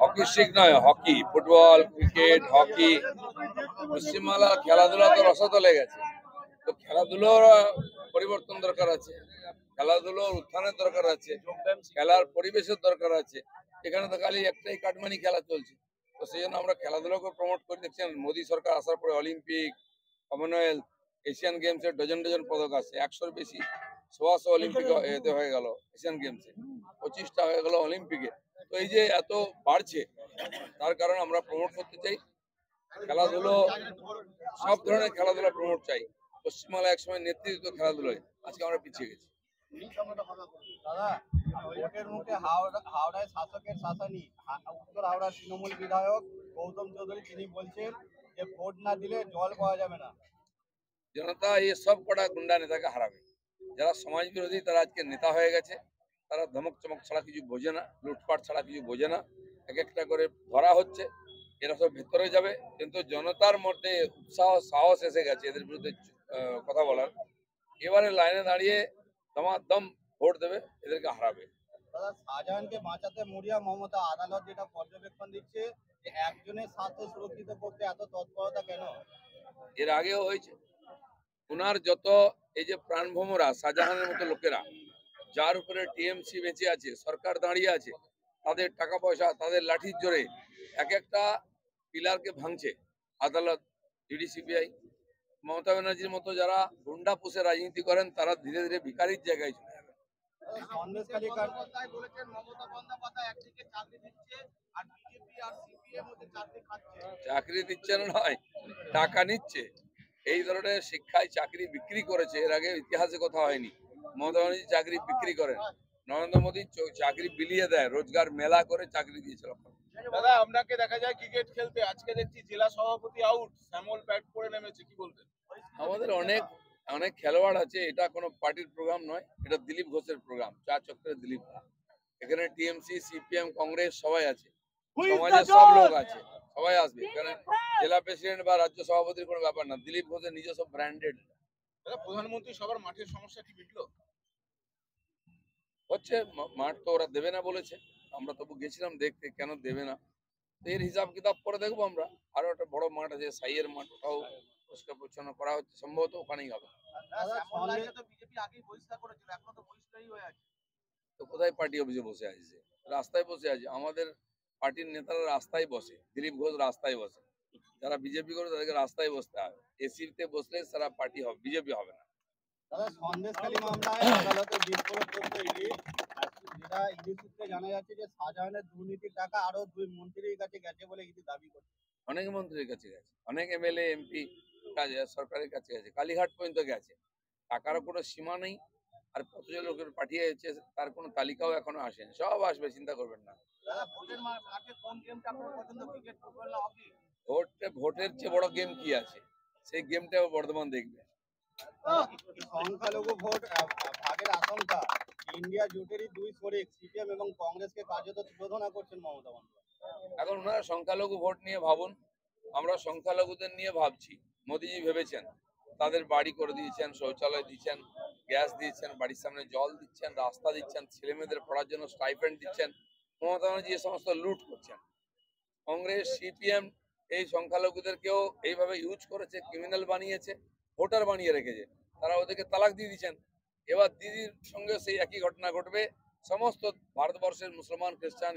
Hockey stick নয়, hockey, football, cricket, hockey. Paschimbangla খেলাধুলা তো রসতলে গেছে, তো খেলাধুলোর পরিবর্তন দরকার আছে, খেলাধুলোর উত্থানের দরকার আছে, খেলার পরিবেশের দরকার আছে। এখানে তো খালি একটাই কাটমানি খেলা চলছে, তো সেই জন্য আমরা খেলাধুলাকে প্রমোট করে দেখছেন। মোদী সরকার আসার পরে অলিম্পিক, কমনওয়েলথ, এশিয়ান গেমসের ডজন ডজন পদক আছে, 100-র বেশি। 100 অলিম্পিক এতে হয়ে গেল, এশিয়ান গেমসে 25টা হয়ে গেল অলিম্পিকে। তো এই যে এত বাড়ছে, তার কারণে আমরা প্রমোট করতে চাই খেলাধুলো, সব ধরনের খেলাধুলা প্রমোট চাই। পশ্চিমবাংলা একসময় নেতৃত্ব খেলাধুলায়, আজকে আমরা পিছিয়ে গেছি। দাদা, ভোটের মুখে হাওড়ায় শাসকের শাসানি, উত্তর হাওড়ার তৃণমূল বিধায়ক গৌতম চৌধুরী তিনি বলছেন যে ভোট না দিলে জল পাওয়া যাবে না। জনতা এই সব কটা গুন্ডা নেতাকে হারাবে। যারা সমাজ বিরোধী তারা আজকে নেতা হয়ে গেছে, তারা ধমক চমক ছাড়া কিছু বোঝে না, লুটপাট ছাড়া কিছু বোঝে না। এক একটা করে ধরা হচ্ছে, এরা সব ভেতরে যাবে। কিন্তু জনতার মধ্যে উৎসাহ সাহস এসে গেছে এদের বিরুদ্ধে কথা বলার। এবারে লাইনে দাঁড়িয়ে দমাদম ভোট দেবে, এদেরকে হারাবে। দাদা, শাহজাহানকে বাঁচাতে মরিয়া মমতা, আদালত যেটা পর্যবেক্ষণ দিচ্ছে যে একজনের স্বার্থ সুরক্ষিত করতে এত তৎপরতা কেন? এর আগেও হয়েছে। ওনার যত এই যে প্রাণভোমরা শাহজাহানের মতো লোকেরা, যার উপরে টিএমসি বেঁচে আছে, সরকার দাঁড়িয়ে আছে, তাদের টাকা পয়সা, তাদের লাঠির জোরে এক একটা পিলারকে ভাঙছে আদালত, ইডি, সিবিআই। মমতা ব্যানার্জির মতো যারা গুন্ডা পুষে রাজনীতি করেন, তারা ধীরে ধীরে ভিখারির জায়গায় চলে যাবে। চাকরি দিচ্ছে না নয়, টাকা নিচ্ছে। এই ধরনের শিক্ষায় চাকরি বিক্রি করেছে, এর আগে ইতিহাসে কথা হয়নি। মমতা ব্যানার্জি চাকরি বিক্রি করেন, নরেন্দ্র মোদী চাকরি বিলিয়ে দেয়, রোজগার মেলা করে চাকরি দিয়েছিল। দাদা, আপনাকে দেখা যায় ক্রিকেট খেলতে, আজকে দেখছি জেলা সভাপতি আউট, শ্যামল ব্যাট করে নেমেছে, কি বলবেন? আমাদের অনেক অনেক খেলোয়াড় আছে, এটা কোনো পার্টির প্রোগ্রাম নয়, এটা দিলীপ ঘোষের প্রোগ্রাম, 4 চক্রের দিলীপ। এখানে টিএমসি, সিপিএম, কংগ্রেস সবাই আছে, সমাজের সব লোক আছে, সবাই আসবে। এখানে জেলা প্রেসিডেন্ট বা রাজ্য সভাপতির কোনো ব্যাপার না, দিলীপ ঘোষের নিজস্ব ব্র্যান্ডেড। দাদা, প্রধানমন্ত্রী সবার মাঠের সমস্যা কি মিটলো? হচ্ছে, মাঠ তো ওরা দেবে না বলেছে, আমরা তবু গেছিলাম দেখতে, কেন দেবে না। এর হিসাব কিতাব পরে দেখবো আমরা। আরো একটা বড় মাঠ আছে, সাইয়ের মাঠ, ওটাও পরিষ্কার পরিচ্ছন্ন করা হচ্ছে, সম্ভবত ওখানেই হবে। তো কোথায় পার্টি অফিসে বসে আছে? রাস্তায় বসে আছে। আমাদের পার্টির নেতারা রাস্তায় বসে, দিলীপ ঘোষ রাস্তায় বসে। যারা বিজেপি করে তাদেরকে রাস্তায় বসতে হবে, এসিতে বসলে সারা পার্টি হবে, বিজেপি হবে না। দাদা, সন্দেশখালী মামলায় আদালতে বিস্ফোরক করতে যেটা ইডি সূত্রে জানা যাচ্ছে যে শাহজাহানের দুর্নীতির টাকা আরো 2 মন্ত্রীর কাছে গেছে বলে ইডি দাবি করছে। অনেক মন্ত্রীর কাছে গেছে, অনেক এমএলএ, এমপি সরকারের কাছে গেছে, কালীঘাট পর্যন্ত গেছে। টাকারও কোনো সীমা নেই। আর কতজন লোকের পাঠিয়েছে তার কোনো তালিকাও এখনো আসেনি, সব আসবে, চিন্তা করবেন না। ভোটের চেয়ে বড় গেম কি আছে? সেই গেমটাও বর্ধমান দেখবে। সংখ্যালঘু ভোট ভাগের আশঙ্কা, ইন্ডিয়া জোটেরই 2 শরিক সিপিএম এবং কংগ্রেসকে কার্যত তুলোধনা করছেন মমতা বন্দ্যোপাধ্যায়। এখন ওনারা সংখ্যালঘু ভোট নিয়ে ভাবুন, আমরা সংখ্যালঘুদের নিয়ে ভাবছি। মোদিজি ভেবেছেন, তাদের বাড়ি করে দিয়েছেন, শৌচালয় দিচ্ছেন, গ্যাস দিচ্ছেন, বাড়ির সামনে জল দিচ্ছেন, রাস্তা দিচ্ছেন, ছেলে মেয়েদের পড়ার জন্য স্টাইপেন্ড দিচ্ছেন। মমতা ব্যানার্জি এ সমস্ত লুট করছেন। কংগ্রেস, সিপিএম এই সংখ্যালঘুদেরকেও এইভাবে ইউজ করেছে, ক্রিমিনাল বানিয়েছে, ভোটার বানিয়ে রেখেছে। তারা ওদেরকে তালাক দিয়ে দিচ্ছেন। এবার দিদির সঙ্গে সেই একই ঘটনা ঘটবে। সমস্ত ভারতবর্ষের মুসলমান, খ্রিস্টান,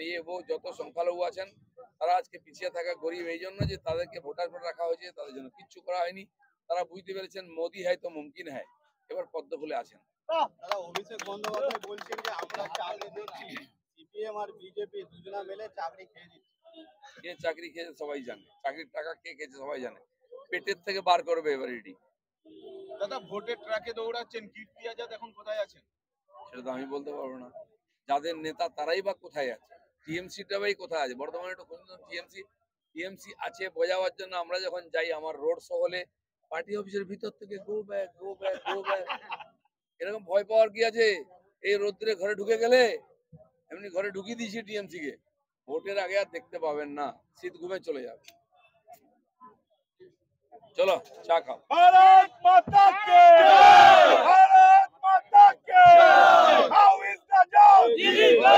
যত সংখ্যালঘু আছেন, তারা আজকে পিছিয়ে থাকা গরিব এই জন্য যে তাদেরকে ভোটার করে রাখা হয়েছে, তাদের জন্য কিচ্ছু করা হয়নি। তারা বুঝতে পেরেছেন মোদি হ্যায় তো মুমকিন হ্যায়, এবার পদ্ম ফুলে আছেন। দাদা, অভিষেক বন্দ্যোপাধ্যায় বলছেন যে আমরা চাকরি দিচ্ছি, সিপিএম আর বিজেপি দুজনা মিলে চাকরি খেয়ে দিচ্ছে। কে চাকরি খেয়েছে সবাই জানে, চাকরির টাকা কে খেয়েছে সবাই জানে, পেটের থেকে বার করবে এবার ইডি। দাদা, ভোটের ট্র্যাকে দৌড়াচ্ছেন, কীর্তি আজাদ এখন কোথায় আছেন? সেটা তো আমি বলতে পারবো না। যাদের নেতা তারাই বা কোথায় আছে, টিএমসিটাই কোথায় আছে? বর্তমানে একটু খুঁজুন, টিএমসি আছে বোঝাবার জন্য আমরা যখন যাই, আমার রোড শো হলে পার্টি অফিসের ভিতর থেকে go back go back go back, এরকম ভয় পাওয়ার কি আছে? এই রোদ্রে ঘরে ঢুকে গেলে এমনি ঘরে ঢুকিয়ে দিয়েছি টিএমসি কে, ভোটের আগে আর দেখতে পাবেন না, শীত ঘুমে চলে যাবে। চলো চা খাও। ভারত মাতা কে জয়! ভারত মাতা কে জয়!